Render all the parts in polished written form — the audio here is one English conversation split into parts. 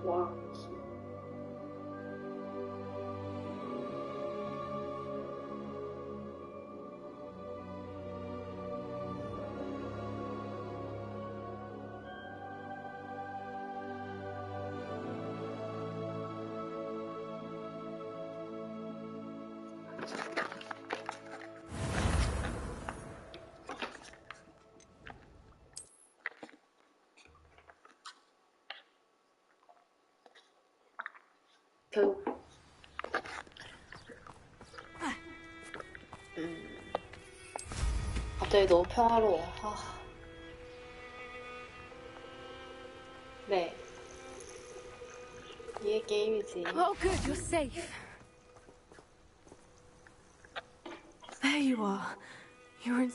와. 결국 갑자기 너무 평화로워. 네. 이게 게임이지. Oh, good, you're safe. There you are. You're in...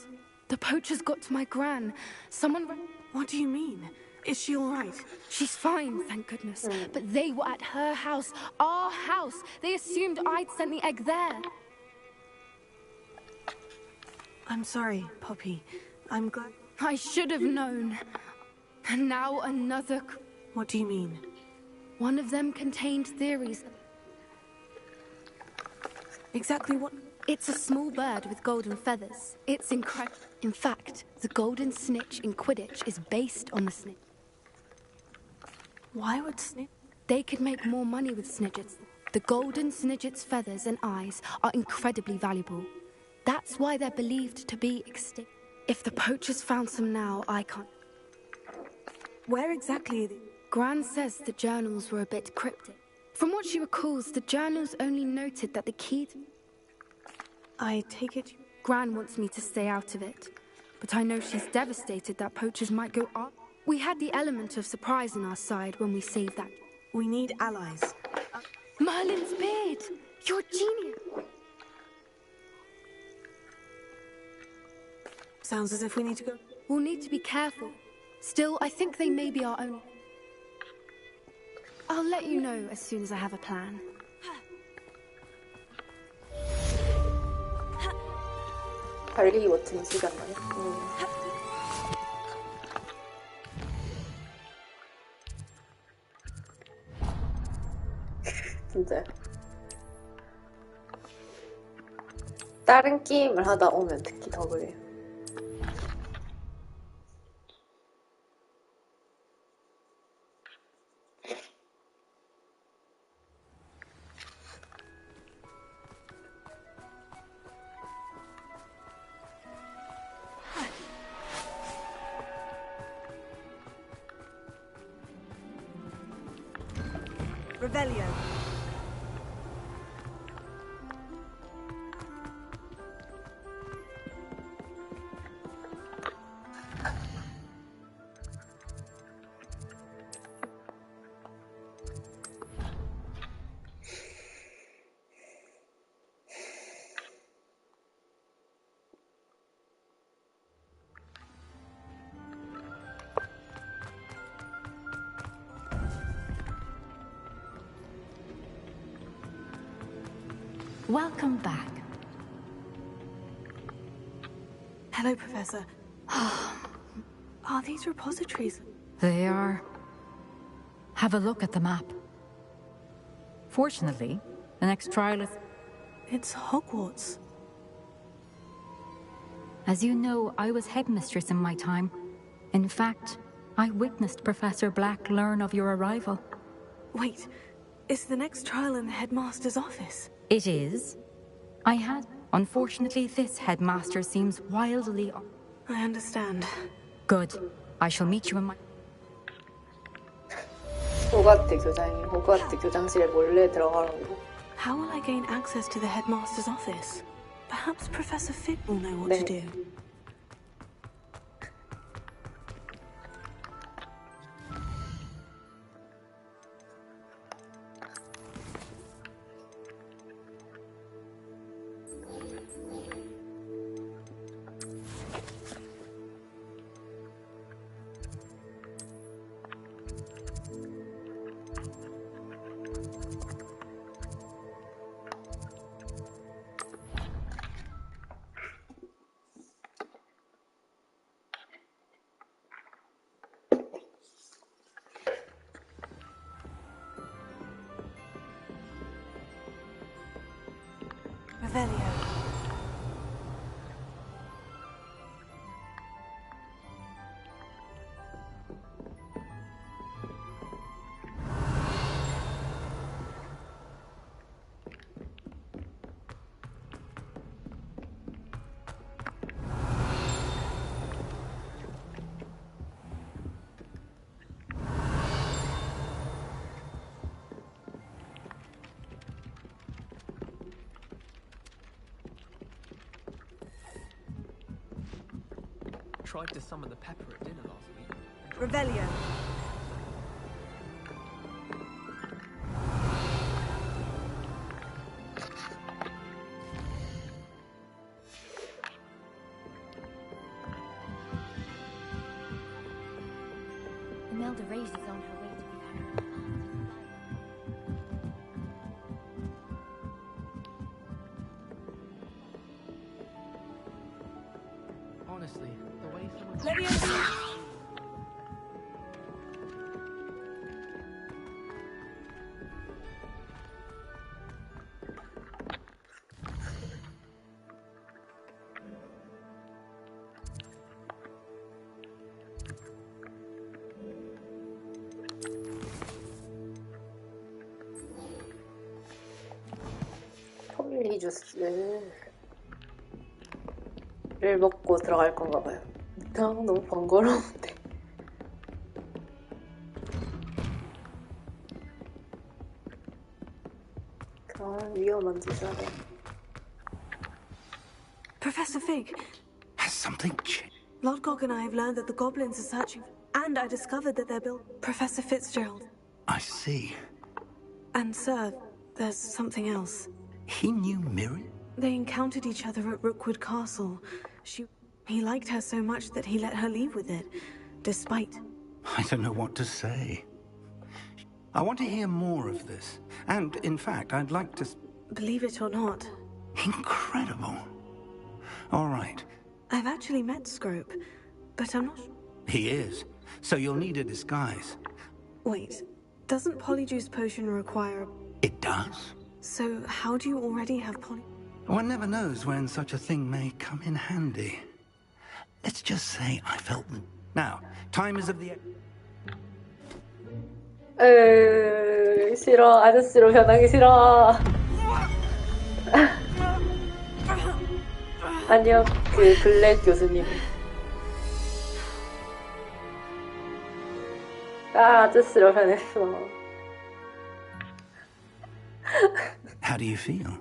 The poachers got to my gran. Someone... What do you mean? Is she all right? She's fine, thank goodness. But they were at her house, our house. They assumed I'd sent the egg there. I'm sorry, Poppy. I'm glad... I should have known. And now another... What do you mean? One of them contained theories. Exactly what... It's a small bird with golden feathers. It's incredible. In fact, the golden snitch in Quidditch is based on the snitch. Why would snitch... They could make more money with snidgets. The golden snidget's feathers and eyes are incredibly valuable. That's why they're believed to be extinct. If the poachers found some now, I can't... Where exactly are they? Gran says the journals were a bit cryptic. From what she recalls, the journals only noted that the key... I take it... Gran wants me to stay out of it. But I know she's devastated that poachers might go up. We had the element of surprise on our side when we saved that. We need allies. Merlin's beard! You're a genius! Sounds as if we need to go... We'll need to be careful. Still, I think they may be our own. I'll let you know as soon as I have a plan. 달리기 버튼이 쓰지 않나요? 진짜요. 다른 게임을 하다 오면 특히 더 그래요. Revelio. Welcome back. Hello, Professor. Are these repositories? They are. Have a look at the map. Fortunately, the next trial is... It's Hogwarts. As you know, I was headmistress in my time. In fact, I witnessed Professor Black learn of your arrival. Wait, is the next trial in the headmaster's office? It is. I had. Unfortunately, this headmaster seems wildly... I understand. Good. I shall meet you in my... 호그와트 교장이 호그와트 교장실에 몰래 들어가라고. How will I gain access to the headmaster's office? Perhaps Professor Fig will know what to do. Revelio. Tried to summon the pepper at dinner last week. Revelio. Imelda Reyes is on her way to be married. Honestly, the way someone... 폴리 주스를 먹고 들어갈 건가 봐요. 너무 번거로운데. 그런 위험한 짓을 하네. Professor Fig, Has something changed? Lord Gog and I have learned that the goblins are searching, and I discovered that they're built. Professor Fitzgerald. I see. And sir, there's something else. He knew Miriam? They encountered each other at Rookwood Castle. He liked her so much that he let her leave with it, despite... I don't know what to say. I want to hear more of this. And, in fact, I'd like to... Believe it or not, Incredible. All right. I've actually met Scrope, but I'm not... He is. So you'll need a disguise. Wait, doesn't Polyjuice Potion require... It does? So how do you already have poly... One never knows when such a thing may come in handy. Let's just say I felt... Now, time is of the... 싫어. 아저씨로 변하기 싫어. 아니요, 그 블랙 교수님. 아저씨로 변했어. How do you feel?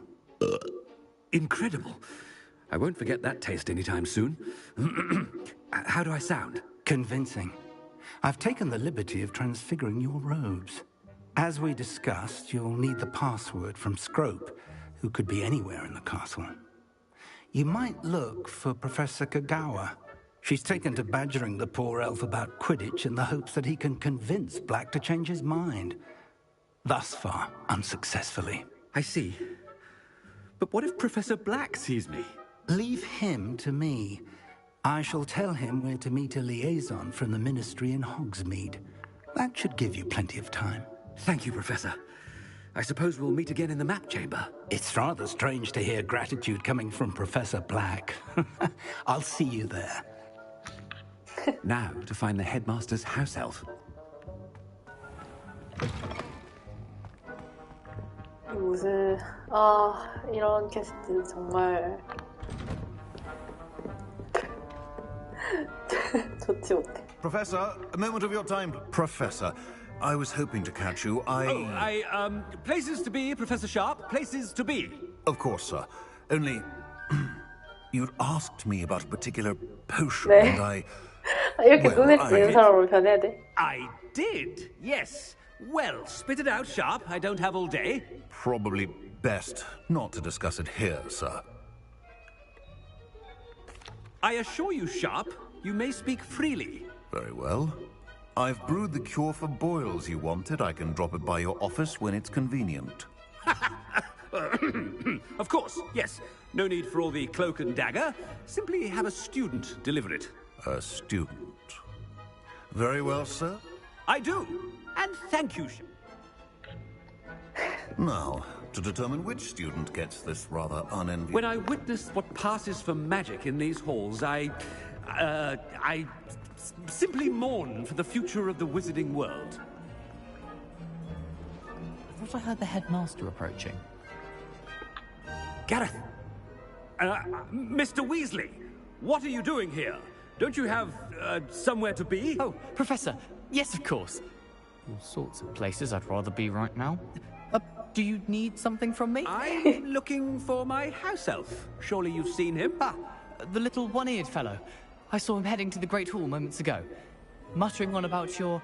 Incredible. I won't forget that taste anytime soon. How do I sound? Convincing. I've taken the liberty of transfiguring your robes. As we discussed, you'll need the password from Scrope, who could be anywhere in the castle. You might look for Professor Kagawa. She's taken to badgering the poor elf about Quidditch in the hopes that he can convince Black to change his mind. Thus far, unsuccessfully. I see. But what if Professor Black sees me? Leave him to me. I shall tell him where to meet a liaison from the Ministry in Hogsmeade. That should give you plenty of time. Thank you, Professor. I suppose we'll meet again in the map chamber. It's rather strange to hear gratitude coming from Professor Black. I'll see you there. Now to find the headmaster's house elf. 무슨 이런 캐스트 정말 좋지 못해. Professor, a moment of your time. Professor, I was hoping to catch you. Places to be, Professor Sharp. Places to be. Of course, sir. Only... you'd asked me about a particular potion, 네. and I... 이렇게 눈에 띄는 사람으로 변해야 돼? I did, yes. Well, spit it out, Sharp. I don't have all day. Probably best not to discuss it here, sir. I assure you, Sharp, you may speak freely. Very well. I've brewed the cure for boils you wanted. I can drop it by your office when it's convenient. Of course, yes. No need for all the cloak and dagger. Simply have a student deliver it. A student. Very well, sir. I do. And thank you, Now, To determine which student gets this rather unenviable... When I witness what passes for magic in these halls, I simply mourn for the future of the wizarding world. I thought I heard the headmaster approaching. Gareth! Mr. Weasley! What are you doing here? Don't you have, somewhere to be? Oh, Professor! Yes, of course. All sorts of places I'd rather be right now. Do you need something from me? I'm looking for my house elf. Surely you've seen him? Ah, the little one-eared fellow. I saw him heading to the Great Hall moments ago. Muttering on about your,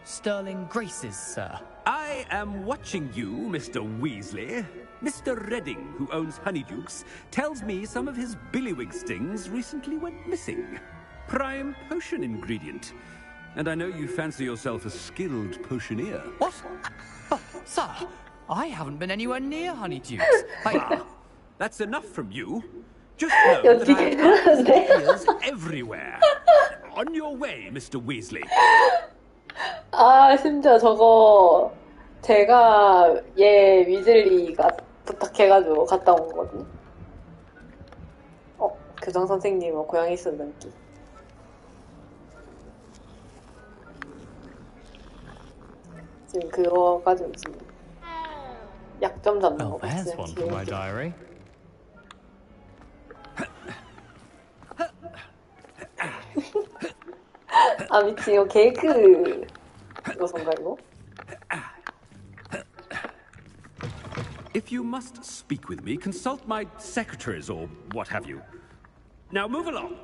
sterling graces, sir. I am watching you, Mr. Weasley. Mr. Redding, who owns Honeydukes, tells me some of his billywig stings recently went missing. Prime potion ingredient. And I know you fancy yourself a skilled potioneer. What? Oh, sir, I haven't been anywhere near Honeydukes. That's enough from you. Just know that I have ears everywhere. On your way, Mr. Weasley. 아, 심지어 저거 제가 얘 위즐리가 부탁해가지고 갔다 온 거거든요. 교장 선생님은 고양이 쓰는기. 지금 그거 가지고 지금 약점 잡는 거 Well, there's one for my diary. 아 미치 이거 케이크 이거선가 이거? If you must speak with me, consult my secretaries or what have you. Now move along.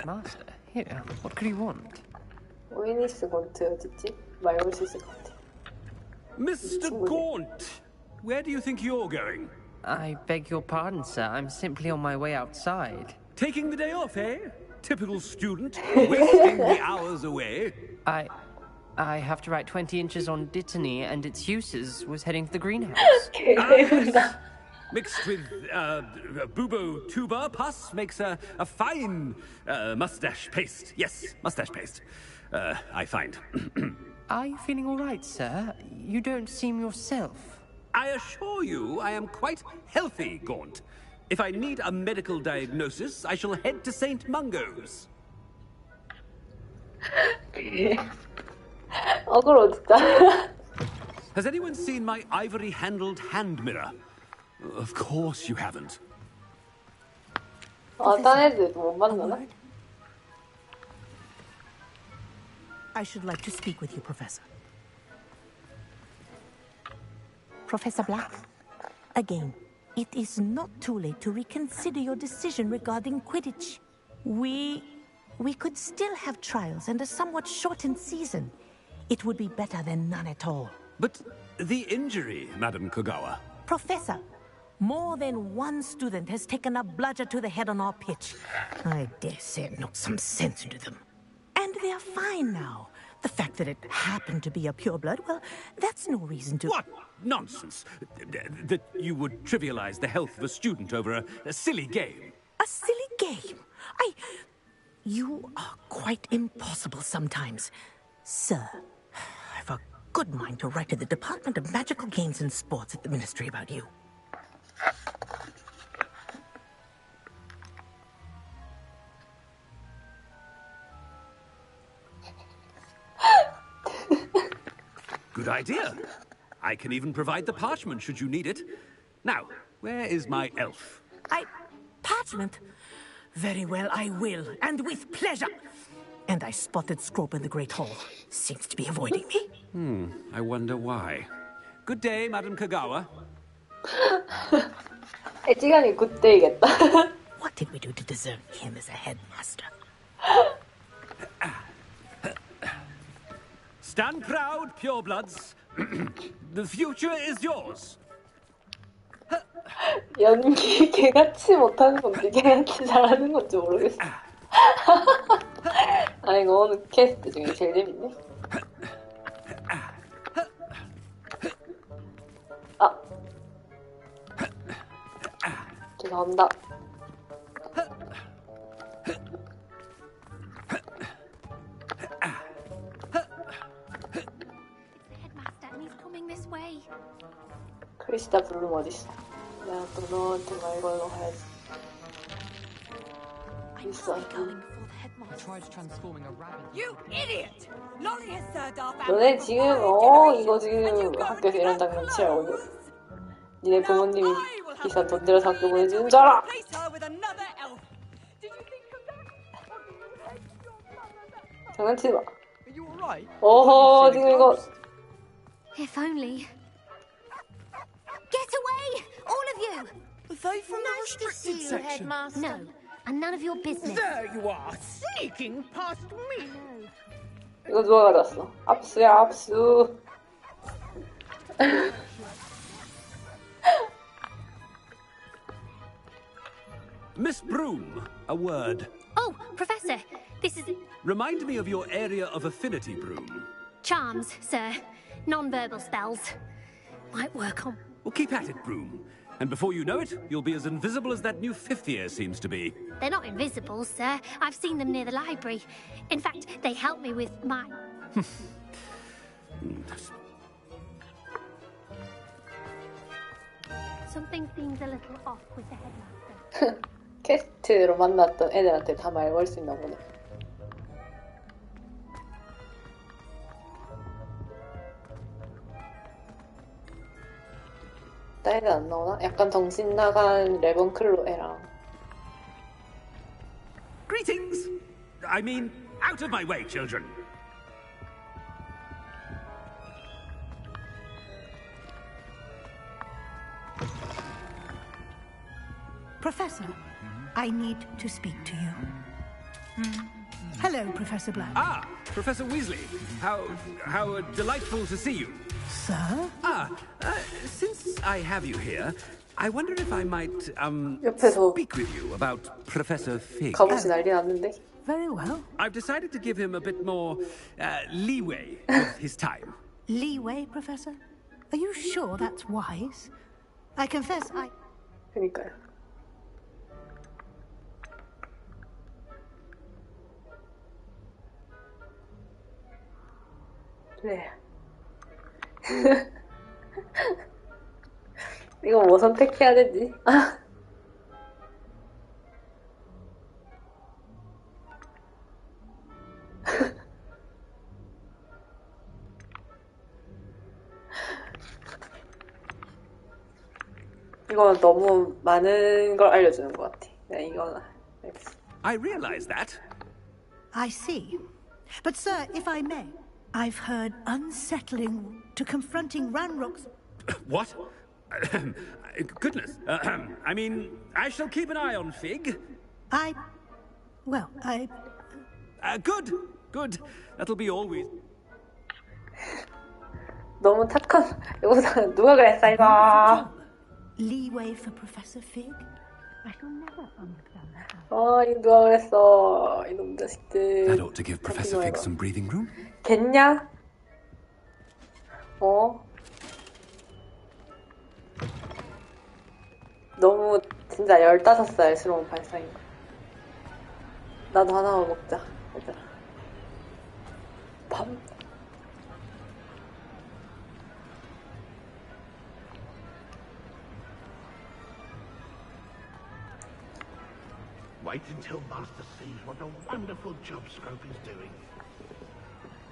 Master, here, what could you want? 오이니스 곤트 어딨지? 말고시스 곤트. Mr. Gaunt, where do you think you're going? I beg your pardon, sir. I'm simply on my way outside. Taking the day off, eh? Typical student, wasting the hours away. I have to write 20 inches on Dittany and its uses. Was heading to the greenhouse. Mixed with bubo tuba pus makes a fine mustache paste. Yes, mustache paste. I find. Are you feeling all right, sir? You don't seem yourself. I assure you I am quite healthy, Gaunt. If I need a medical diagnosis, I shall head to St. Mungo's. 어그로 진짜. Has anyone seen my ivory-handled hand mirror? Of course you haven't. 딴 애들 못 만나나? I should like to speak with you, Professor. Professor Black, again, it is not too late to reconsider your decision regarding Quidditch. We could still have trials and a somewhat shortened season. It would be better than none at all. But the injury, Madam Kogawa. Professor, more than one student has taken a bludger to the head on our pitch. I dare say it knocked some sense into them. And they're fine now. The fact that it happened to be a pureblood, well, that's no reason to... What nonsense! That you would trivialize the health of a student over a silly game. A silly game? You are quite impossible sometimes. Sir, I've a good mind to write to the Department of Magical Games and Sports at the Ministry about you. Good idea. I can even provide the parchment should you need it. Now, where is my elf? Parchment? Very well, I will, and with pleasure. And I spotted Scrope in the Great Hall. Seems to be avoiding me. I wonder why. Good day, Madam Kogawa. 애지간히 굿데이겠다. What did we do to deserve him as a headmaster? Stand proud, purebloods. The future is yours. 연기 개같이 못하는 건지 개같이 잘하는 건지 모르겠어. 아 이거 오늘 캐스트 중에 제일 재밌네. 죄송합니다. Headmaster, and he's 크리스타 블룸 어딨어? 내가 또 너한테 말 걸러 가야지. 있어. 너네 지금 이거 지금 학교에서 이런 장면 치라고. 니네 부모님이 비싼 돈 들여서 학교 보내주는 줄 알아? 장난치지 마. 어허, 지금 이거. If only. Get away! All of you! Are they from the restricted section? No, and none of your business. There you are, sneaking past me. 이거 누가 가져왔어? 압수야, 압수. Miss Broom, a word. Oh, Professor, this is Remind me of your area of affinity, Broom. charms, sir. Non-verbal spells. Might work on. Well, keep at it, Broom. And before you know it, you'll be as invisible as that new fifth year seems to be. They're not invisible, sir. I've seen them near the library. In fact, they help me with my... Something seems a little off with the headmaster. 퀘스트로 만났던 애들한테 다 말 걸 수 있나 보네. 딴 애들 안 나오나? 약간 정신 나간 레번클로 애랑. Greetings! I mean, out of my way, children. Professor, I need to speak to you. Hello, Professor Black. Ah, Professor Weasley. How delightful to see you. Sir? Since I have you here, I wonder if I might, 옆에서 speak with you about Professor Fig. 갑옷이 난리 났는데. Very well. I've decided to give him a bit more, leeway with his time. Leeway, Professor? Are you sure that's wise? I confess 그니까요. 네. 이거 뭐 선택해야 되지? 이건 너무 많은 걸 알려주는 것 같아. 이거는 알겠어. I realize that. I see. But, sir, if I may, I've heard unsettling to confronting Ranrock's... What? Goodness. I mean, I shall keep an eye on Fig. Good. Good. That'll be always. 너무 착한. 이거 누가 그랬어 이거. Leeway for Professor Fig? I shall never understand that. 이거 누가 그랬어. 이놈 자식들. That ought to give Professor Fig some breathing room. 겠냐? 너무 진짜 15살스러운 발상인 거야. 나도 하나만 먹자, 얘들아. 밥. Wait until Master sees what a wonderful job Scrope is doing.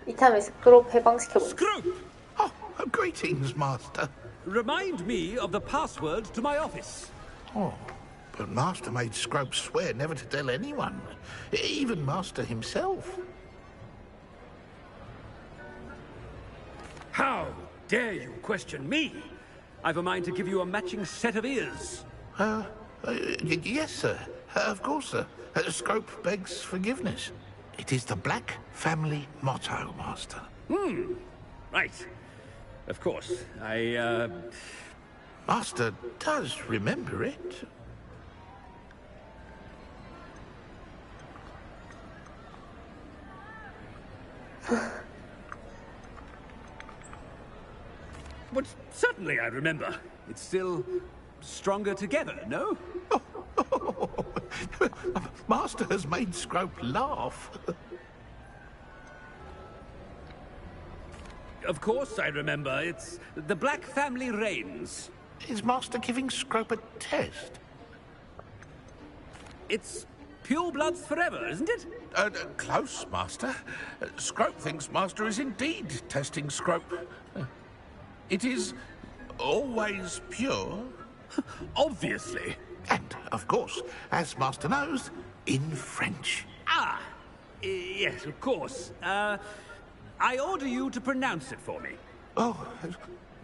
이참에 스크롭 해방시켜보자. Scrope! Oh, greetings, Master. Remind me of the password to my office. Oh, but Master made Scrope swear never to tell anyone, even Master himself. How dare you question me? I've a mind to give you a matching set of ears. Yes, sir. Of course, sir. Scrope begs forgiveness. It is the Black family motto, Master. Right. Of course. Master does remember it. But certainly I remember. It's still stronger together, no? Master has made Scrope laugh. Of course I remember. It's the Black family reigns. Is Master giving Scrope a test? It's pure bloods forever, isn't it? Close, Master. Scrope thinks Master is indeed testing Scrope. It is always pure. Obviously. And, of course, as Master knows, in French. Ah, yes, of course. I order you to pronounce it for me. Oh,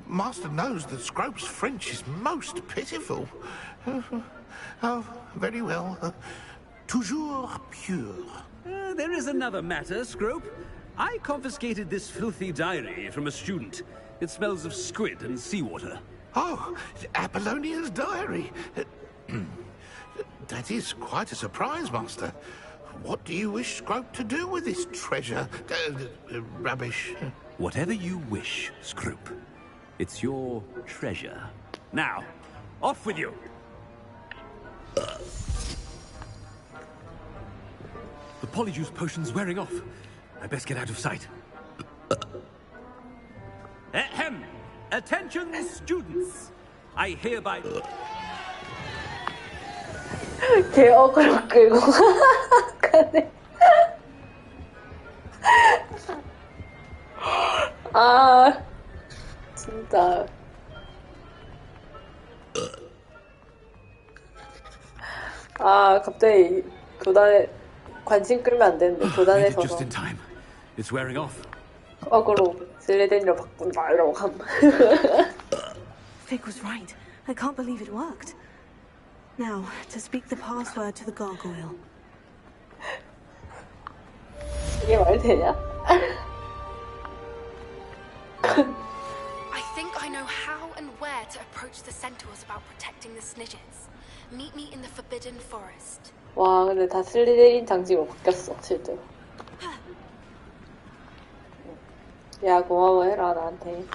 Master knows that Scrope's French is most pitiful. Oh, very well. Toujours pure. There is another matter, Scrope. I confiscated this filthy diary from a student. It smells of squid and seawater. Oh, Apollonia's diary. That is quite a surprise, Master. What do you wish Scrope to do with this treasure? Rubbish. Whatever you wish, Scrope. It's your treasure. Now, off with you. The polyjuice potion's wearing off. I best get out of sight. Ahem! Attention, students! I hereby... 개 어그로 끌고 가네. 아, 진짜. 아, 갑자기 교단에 관심 끌면 안 되는데 교단에서 Just in time. It's wearing off. 어그로 슬리덴으로 바꾼다 이러고 함. Vic was right. I can't believe it worked. Now, to speak the password to the gargoyle. 이게 말 되냐? I think I know how and where to approach the centaurs about protecting the snidgets. Meet me in the Forbidden Forest. 와, 근데 다 슬리데린 장식으로 바뀌었어, 실제로. 야, 고마워해라, 나한테.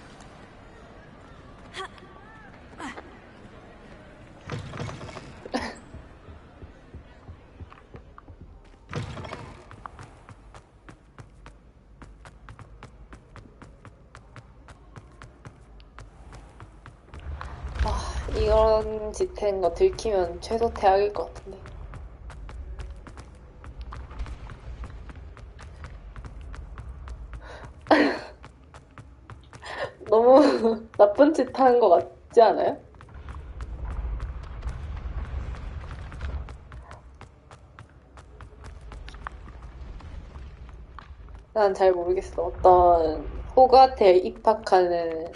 이런 짓 하는 거 들키면 최소 퇴학일 것 같은데. 너무 나쁜 짓 하는 것 같지 않아요? 난 잘 모르겠어. 어떤 호그와트에 입학하는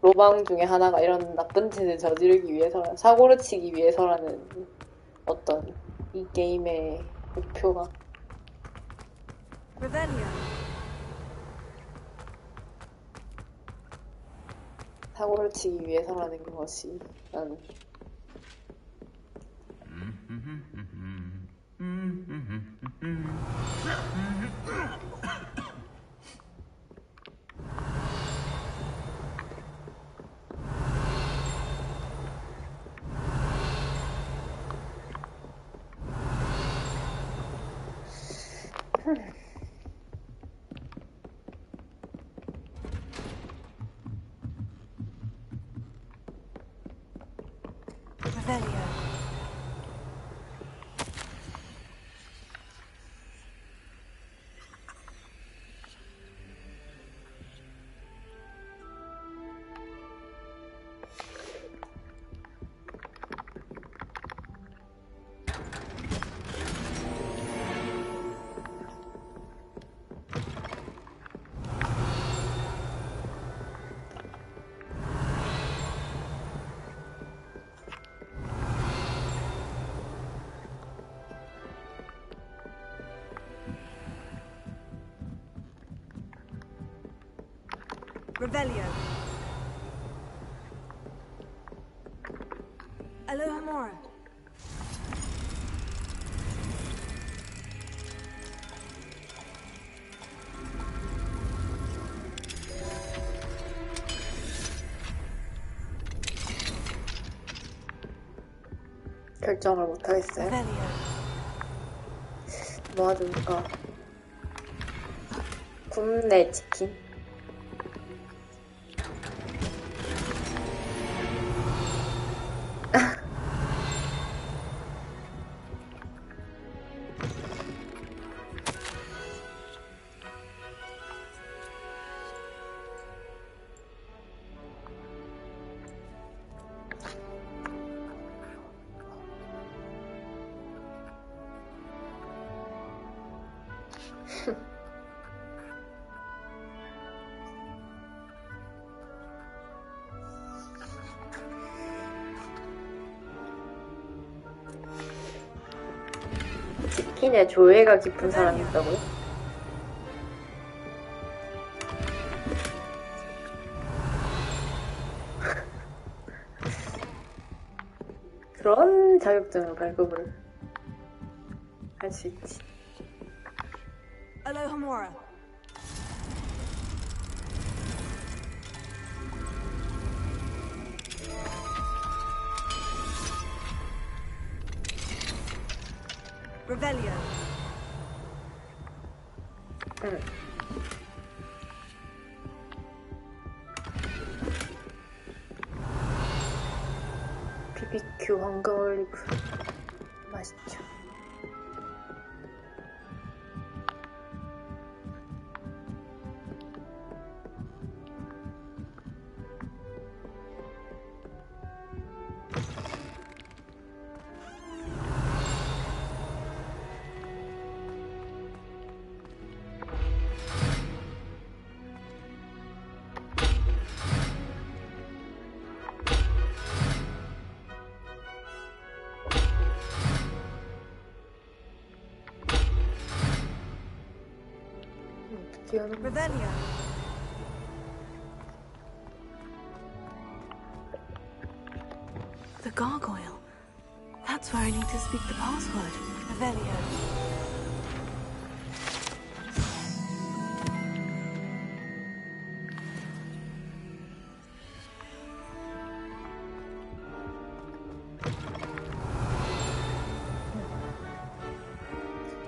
로망 중에 하나가 이런 나쁜 짓을 저지르기 위해서, 사고를 치기 위해서라는 어떤 이 게임의 목표가. 사고를 치기 위해서라는 것이 나는. Revelio. Alohomora. 결정을 못하겠어요. Revelio. 뭐가 좋을까? 굽네 치킨. 스킨에 조예가 깊은 사람이 있다고요? 그런 자격증으로 발급을 할 수 있지. Alohomora. Revelio. 응. BBQ 황금 올리브 맛있죠. Revelio. The gargoyle. That's where I need to speak the password. Revelio.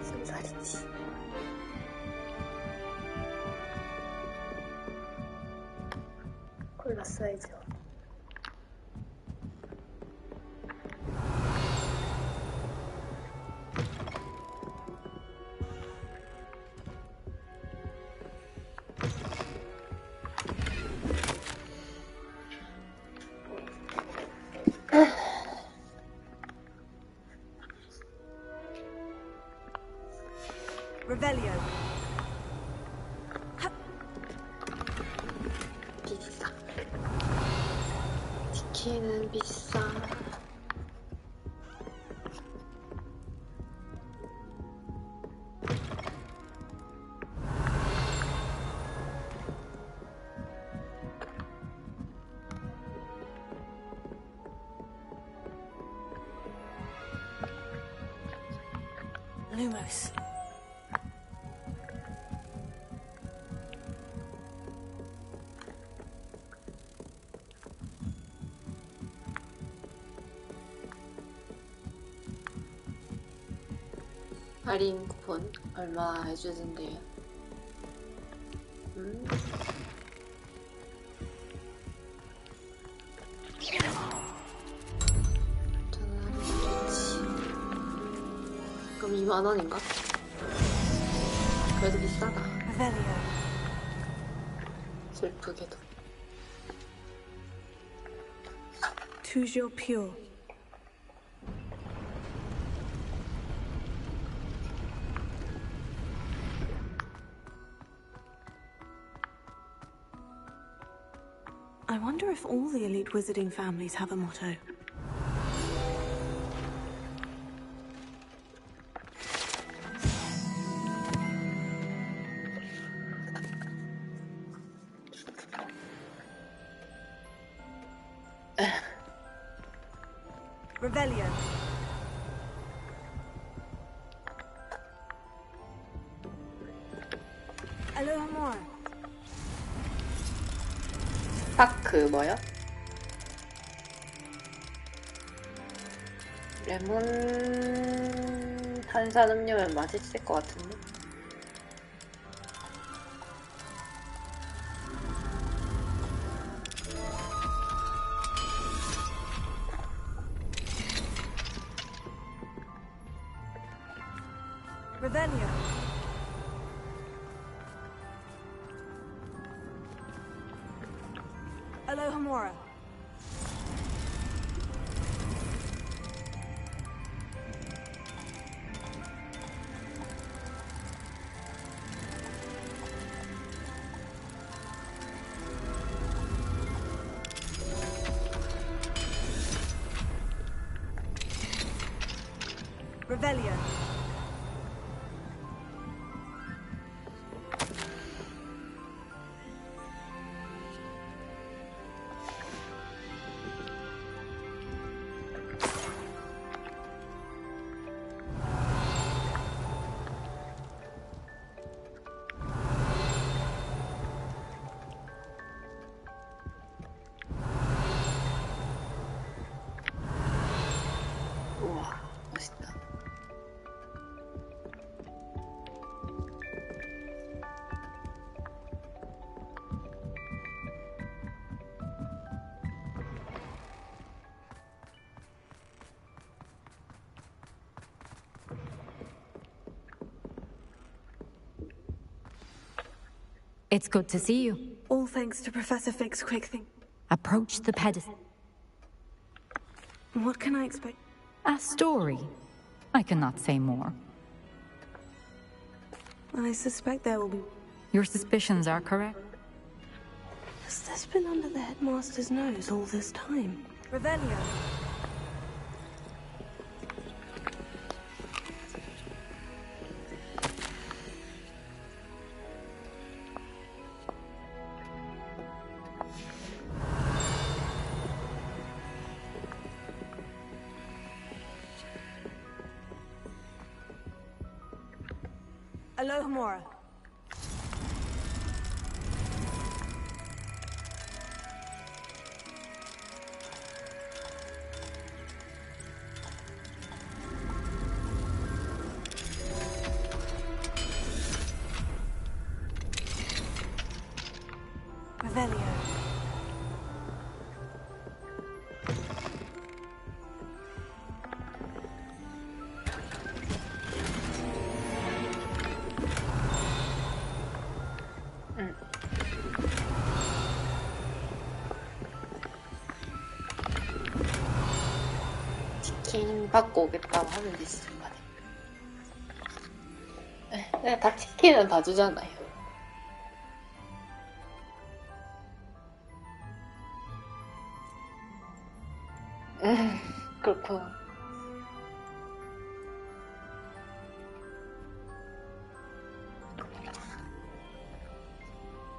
손살이지. 콜라 사이즈. Revelio. 비싸. 치킨은 비싸. Lumos. 할인 쿠폰 얼마 해주던데요? 저는 할인 그럼 2만원인가? 그래도 비싸다. Revelio. 슬프게도. Toujours pure. I wonder if all the elite wizarding families have a motto. Revelio. Alohomora. 파크 뭐요? 레몬 탄산음료면 맛있을 것 같은데? Revelio. Alohomora. Revelio. It's good to see you. All thanks to Professor Fig's quick thing. Approach the pedestal. What can I expect? A story. I cannot say more. I suspect there will be... Your suspicions are correct. Has this been under the headmaster's nose all this time? Revelio. Alohomora. Revelio. 치킨 받고 오겠다고 하는데 시간에. 네, 다 치킨은 다 주잖아요. 그렇구나.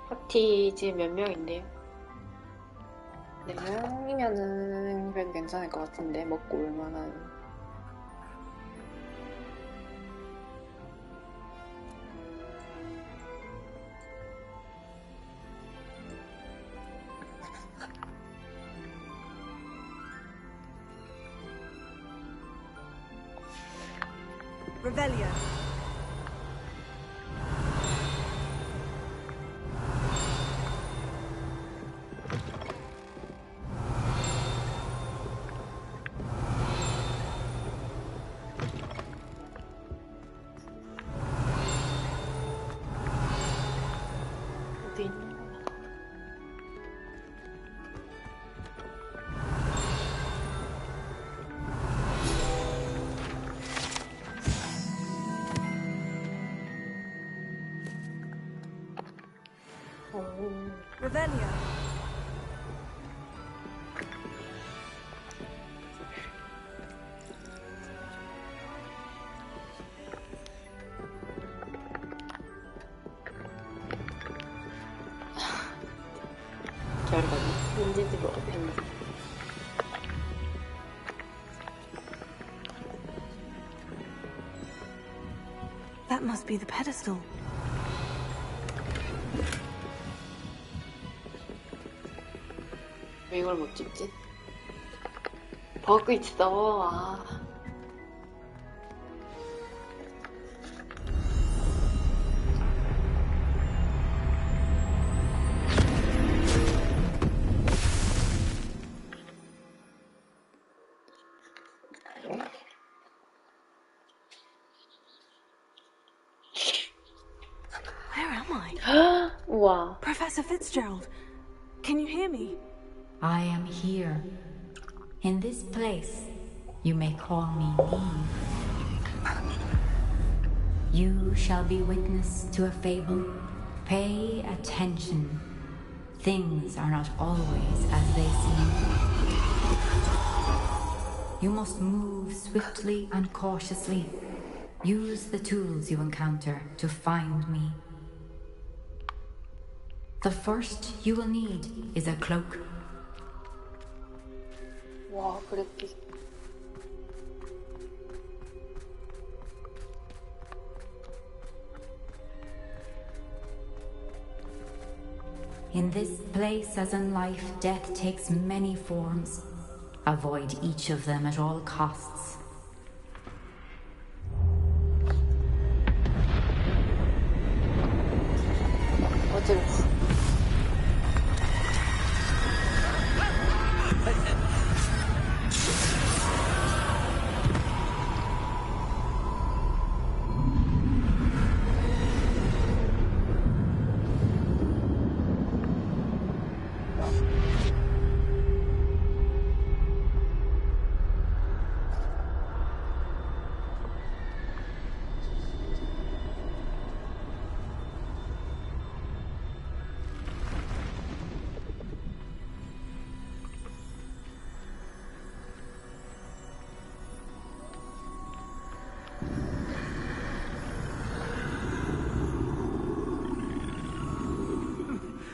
파티 지금 몇 명인데요? 4명이면은 그래도 괜찮을 것 같은데, 먹고 올 만한. Revelio. 어디 있는 거야? Revelio. 결과는 인지들로 어땠는지. That must be the pedestal. 왜 이걸 못 찍지? 버그 있어. 아. Where am I? 우와. Professor Fitzgerald, can you hear me? I am here. In this place, you may call me Neve. You shall be witness to a fable. Pay attention. Things are not always as they seem. You must move swiftly and cautiously. Use the tools you encounter to find me. The first you will need is a cloak. 와, 그랬지. In this place, as in life, death takes many forms. Avoid each of them at all costs. 어디로?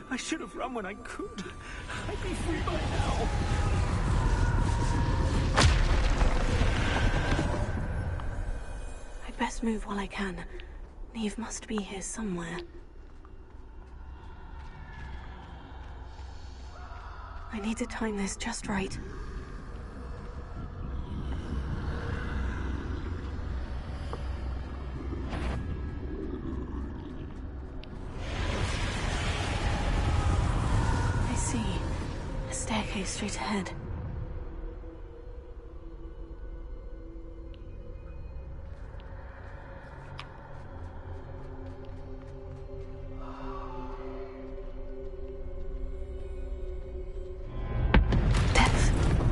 I should have run when I could. I'd be free by now. I'd best move while I can. Neve must be here somewhere. I need to time this just right. I see. A staircase straight ahead.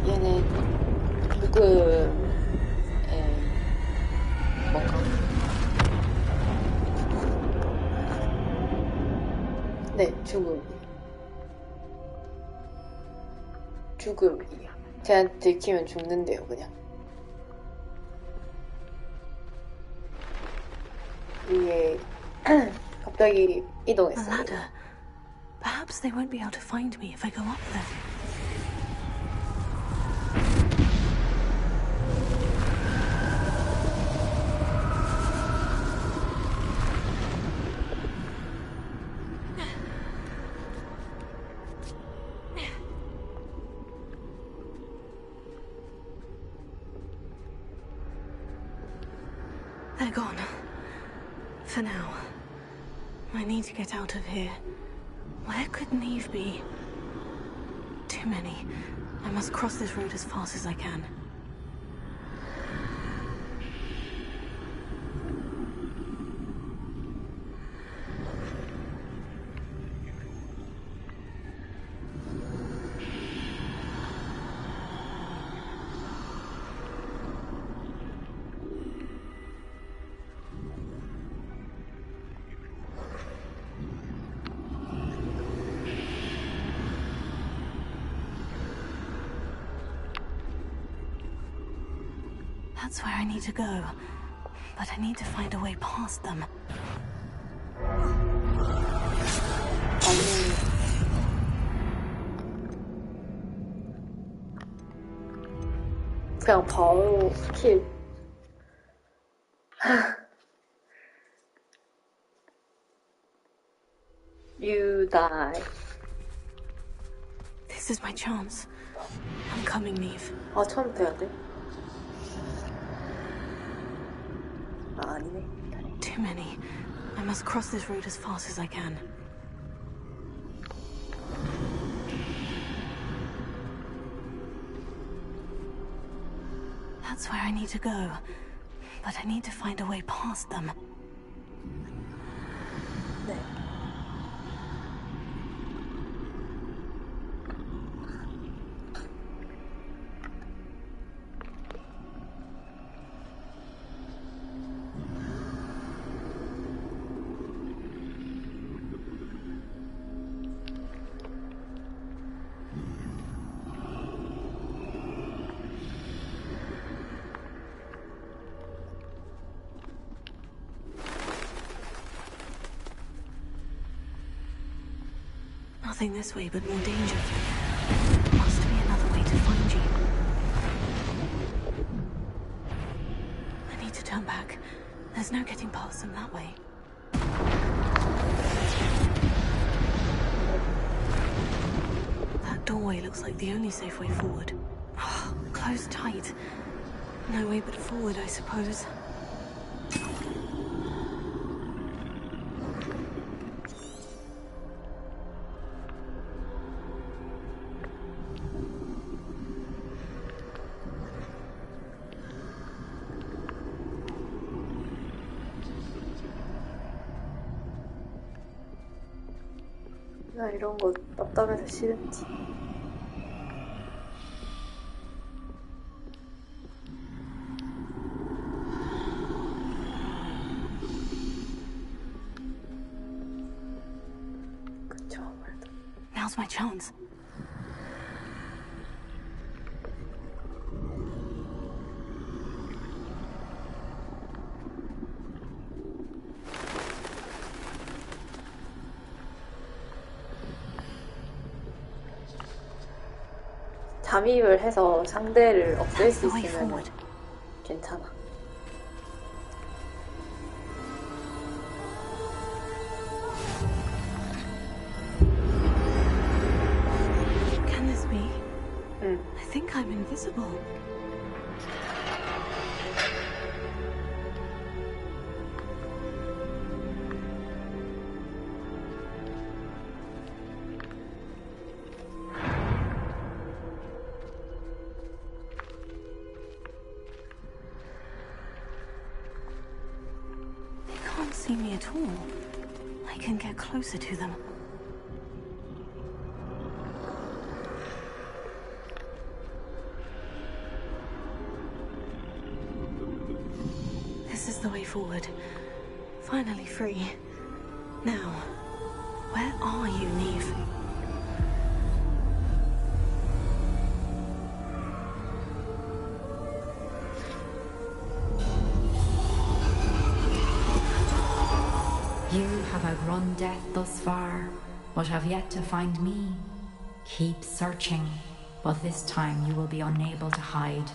얘네 죽음의 뭔가 네 죽음이에요. 쟤한테 들키면 죽는데요 그냥. 위에 갑자기 A 이동했어요. ladder. Perhaps they won't be able to find me if I go up there. They're gone. For now. I need to get out of here. Where could Neve be? Too many. I must cross this road as fast as I can. That's where I need to go. But I need to find a way past them. 그냥 바로 킬. You die. This is my chance. I'm coming, Neve. 아 처음부터 해야 돼? 아 아니네. Too many. I must cross this road as fast as I can. That's where I need to go. But I need to find a way past them. 네. Nothing this way, but more danger. Must be another way to find you. I need to turn back. There's no getting past them that way. That doorway looks like the only safe way forward. Closed tight. No way but forward, I suppose. 나 이런 거 답답해서 싫은지. 그쵸, 아무래도. Now's my chance. 잠입을 해서 상대를 없앨 수 있으면 괜찮아. Can this be? I think I'm invisible. See me at all. I can get closer to them. This is the way forward. Finally free. Now, where are you, Neve? You have outrun death thus far, but have yet to find me. Keep searching, but this time you will be unable to hide.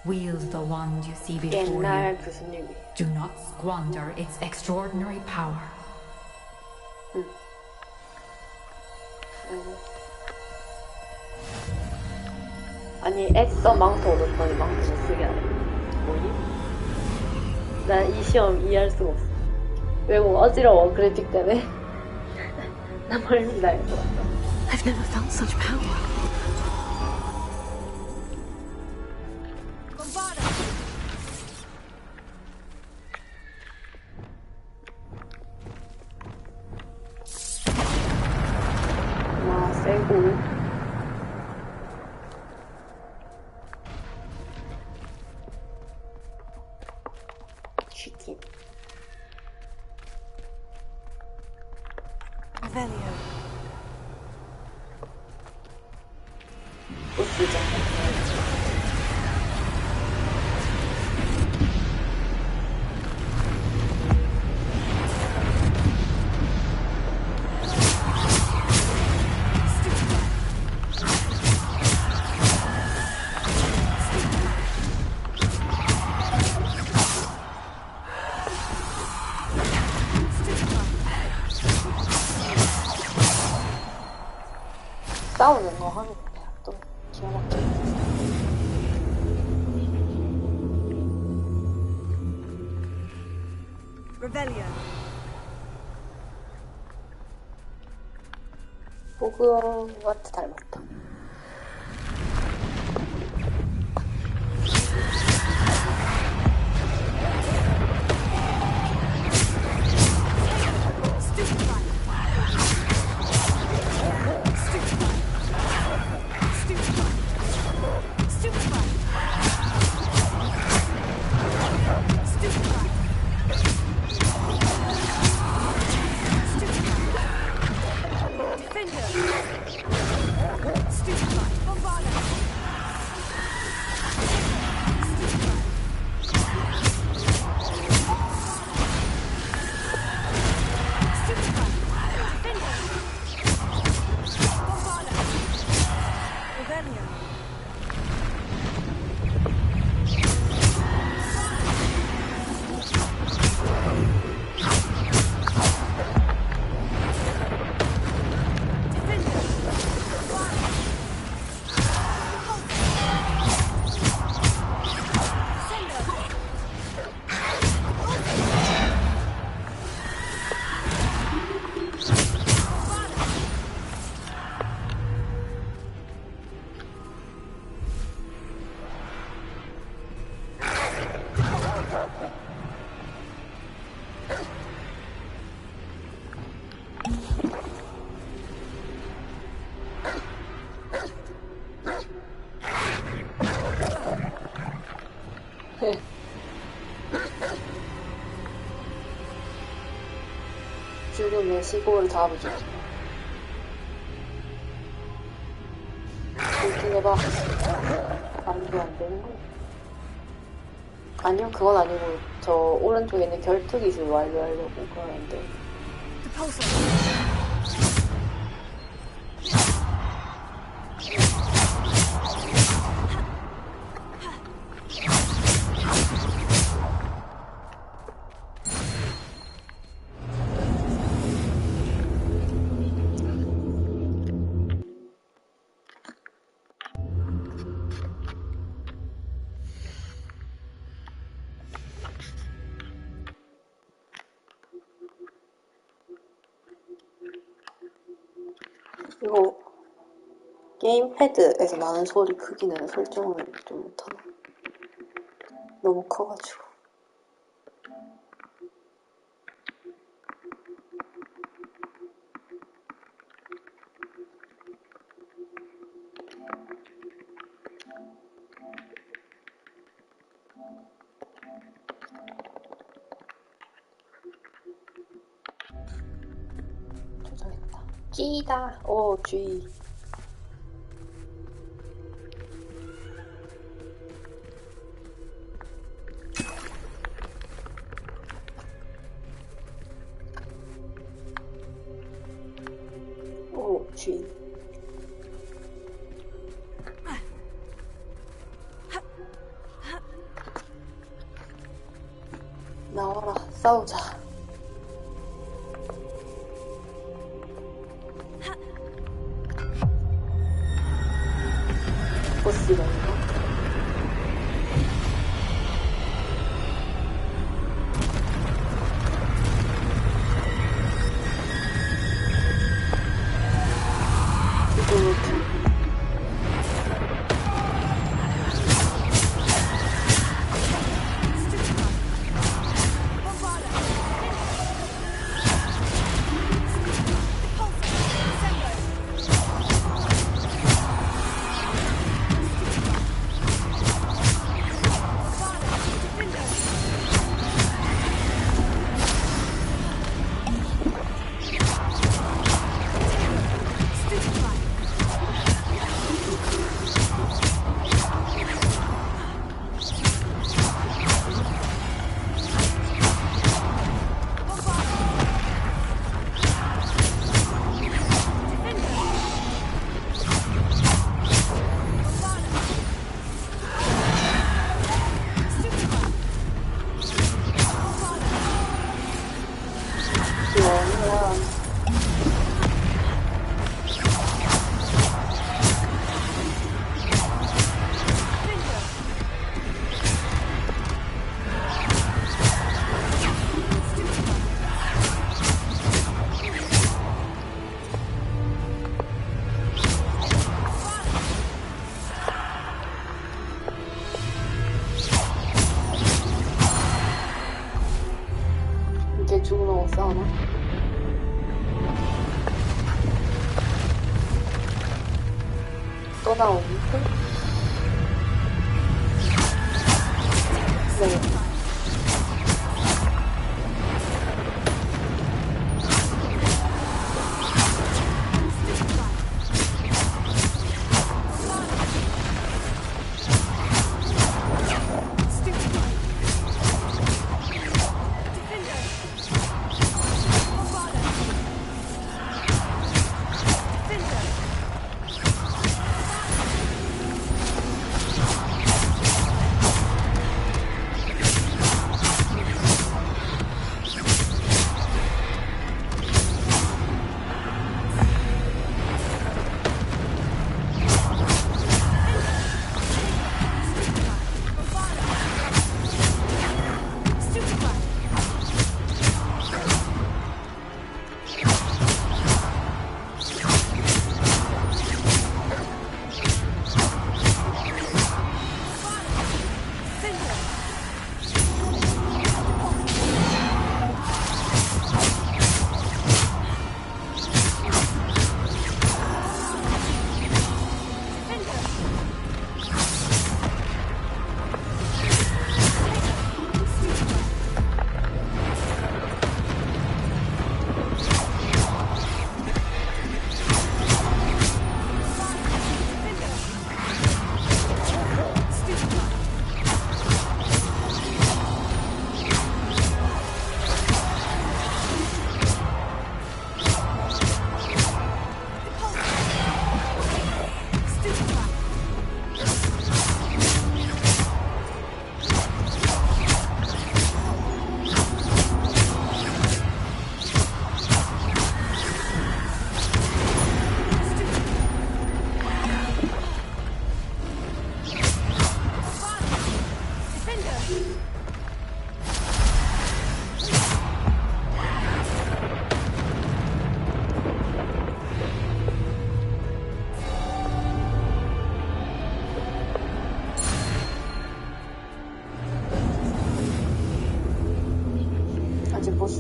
Wield the wand you see before you. Do not squander its extraordinary power. 아니 애써 망토 얻었더니 망토 못 쓰게 하네. 뭐니? 난 이 시험 이해할 수가 없어. 왜고 어지러워 그래픽 때문에. 나 멀미 날 것 같아. I've never felt such power. 와 세고. Revelio. 싸우는 거 하면 또 기가 막혀. Revelio. 호그와트 닮았다. 죽으면 시골을 잡아줘. 돌진해봐. 안도 안 되는 거야. 아니요, 그건 아니고 저 오른쪽에 있는 결투 기술 완료하려고 그건 안 돼. 이거 게임패드에서 나는 소리 크기는 설정을 좀 못하나? 너무 커가지고. 조정했다. G다. 오, G. 오, G. 나와라, 싸우자. 보스가 있나? 호그와트. 이제 죽으라고 싸우나? 또 나오는데? 네.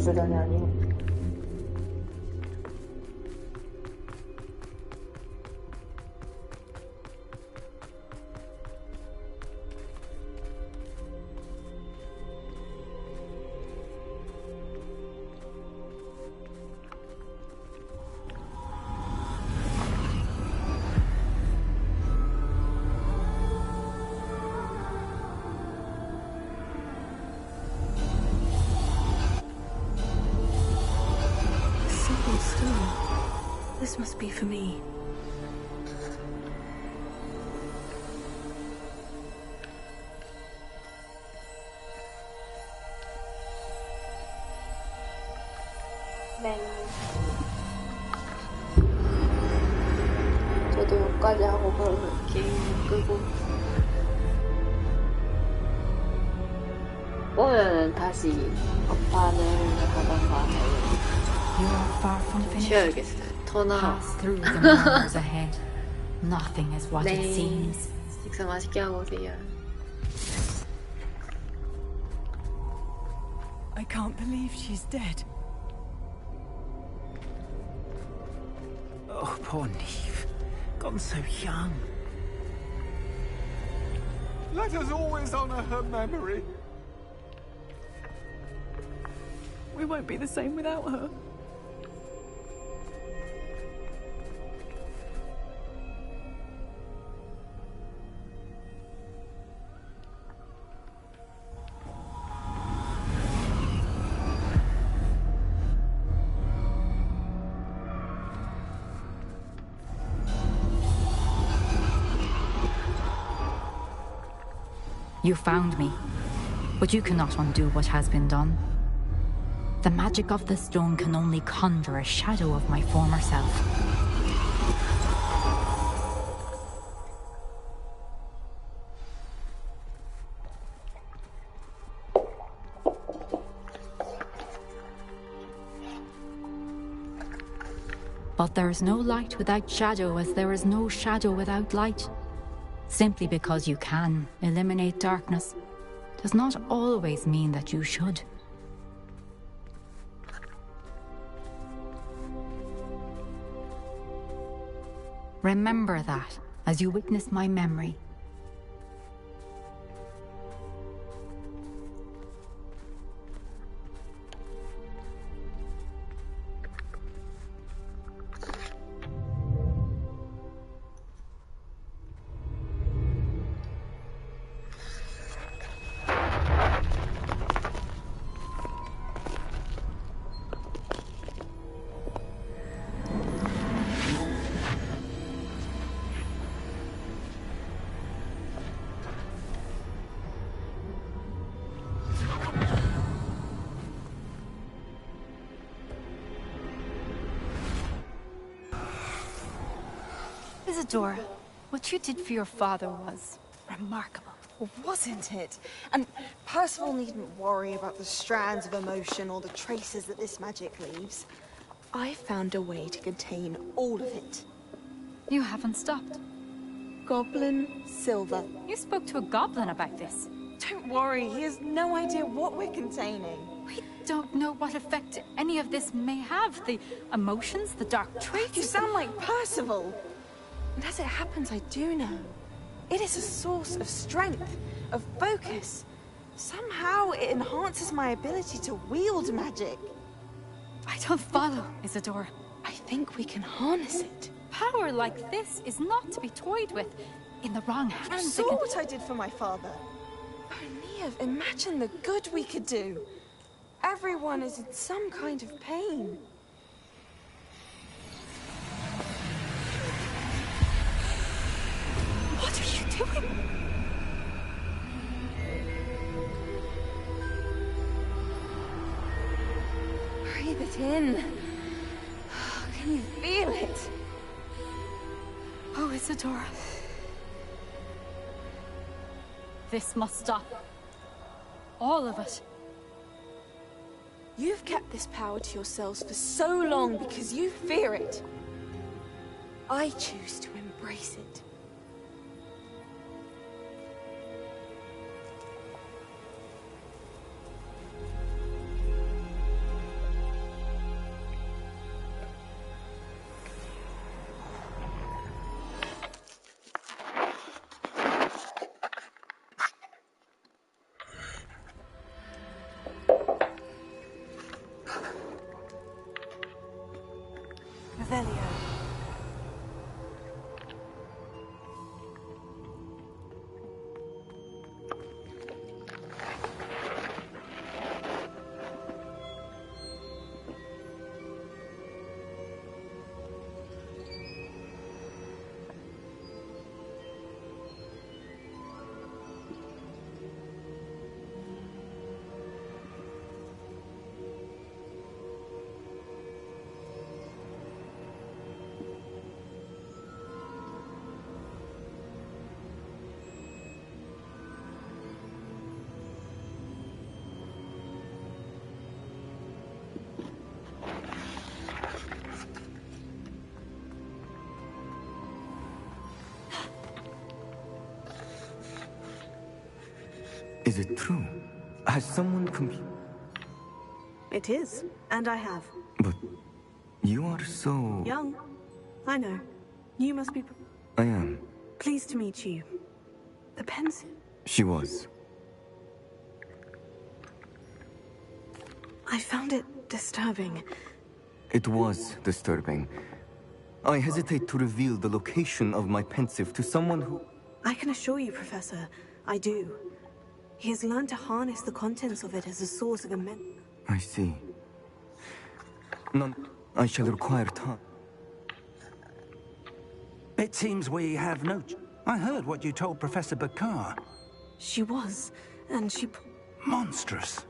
수준이 아니고. This must be for me. 네. 저도 여기까지 하고 그러면 게임 끄고 오면은 다시 업판을 하던가 You are far from finished. 쉬어야겠어요. 터나. Pass through the mountains ahead. Nothing is what it 네. seems. 식사 맛있게 하고 오세요. I can't believe she's dead. Oh, poor Neve. Gone so young. Let us always honor her memory. We won't be the same without her. You found me, but you cannot undo what has been done. The magic of the stone can only conjure a shadow of my former self. But there is no light without shadow, as there is no shadow without light. Simply because you can eliminate darkness does not always mean that you should. Remember that as you witness my memory. Isadora, what you did for your father was remarkable. Well, wasn't it? And Percival needn't worry about the strands of emotion or the traces that this magic leaves. I found a way to contain all of it. You haven't stopped. Goblin Silver. You spoke to a goblin about this. Don't worry, he has no idea what we're containing. We don't know what effect any of this may have. The emotions, the dark traits. You sound like Percival. And as it happens, I do know. It is a source of strength, of focus. Somehow it enhances my ability to wield magic. I don't follow, Isadora. I think we can harness it. Power like this is not to be toyed with. In the wrong You hands. saw what I did for my father. Oh, Neve, imagine the good we could do. Everyone is in some kind of pain. What are you doing? Breathe it in. Can you feel it? Oh, Isadora. This must stop. All of it. You've kept this power to yourselves for so long because you fear it. I choose to embrace it. Revelio. Is it true? Has someone It is, and I have. But you are so... Young. I know. You must be... I am. Pleased to meet you. The pensive... She was. I found it disturbing. It was disturbing. I hesitate to reveal the location of my pensive to someone who... I can assure you, Professor, I do. He has learned to harness the contents of it as a source of immense... I see. None... I shall require time. It seems we have no... I heard what you told Professor Bakar. She was, and she... Monstrous.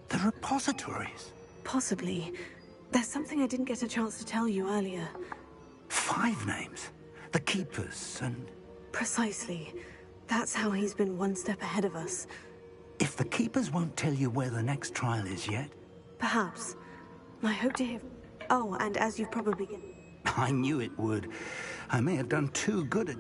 The repositories. Possibly. There's something I didn't get a chance to tell you earlier. 5 names. The Keepers and... Precisely. That's how he's been one step ahead of us. If the Keepers won't tell you where the next trial is yet... Perhaps. I hope to hear... Oh, and as you've probably... I knew it would. I may have done too good at